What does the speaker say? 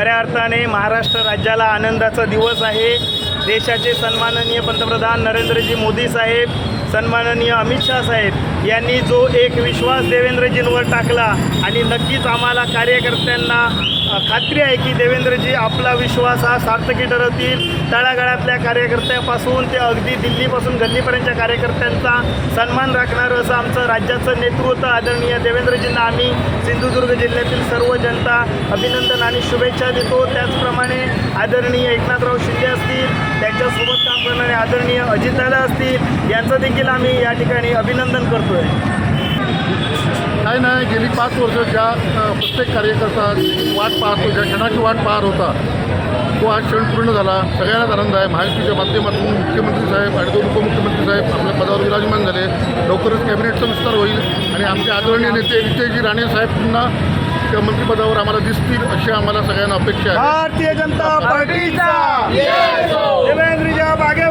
खऱ्या अर्थाने महाराष्ट्र राज्याला आनंदाचा दिवस आहे। देशाचे सन्माननीय पंतप्रधान नरेंद्रजी मोदी साहेब, सन्माननीय अमित शाह साहेब यांनी जो एक विश्वास देवेंद्रजींवर टाकला आणि नक्कीच आम्हाला कार्यकर्त्यांना खात्री आहे की देवेंद्रजी आपला विश्वास हा सार्थकी ठरवतील। तळागाळातल्या कार्यकर्त्यापासून ते अगदी दिल्लीपासून गल्लीपर्यंतच्या कार्यकर्त्यांचा सन्मान राखणारं असं आमचं राज्याचं नेतृत्व आदरणीय देवेंद्रजींना आम्ही सिंधुदुर्ग जिल्ह्यातील सर्व जनता अभिनंदन आणि शुभेच्छा देतो। त्याचप्रमाणे आदरणीय एकनाथराव शिंदे असतील, त्यांच्यासोबत काम करणारे आदरणीय अजितदादा असतील, यांचं देखील आम्ही या ठिकाणी अभिनंदन करतो आहे। काय नाही, गेली 5 वर्ष ज्या प्रत्येक कार्यकर्ता वाट पाहतो, ज्या क्षणाची वाट पाहत होता, तो आज क्षण पूर्ण झाला। सगळ्यांनाच आनंद आहे। महायुतीच्या माध्यमातून मुख्यमंत्री साहेब आणि 2 उपमुख्यमंत्री साहेब आपल्या पदावर विराजमान झाले। लवकरच कॅबिनेटचा विस्तार होईल आणि आमचे आदरणीय नेते विजयजी राणे साहेब पुन्हा त्या मंत्रिपदावर आम्हाला दिसतील अशी आम्हाला सगळ्यांना अपेक्षा आहे। भारतीय जनता पार्टीचा देवेंद्रजी आप आगे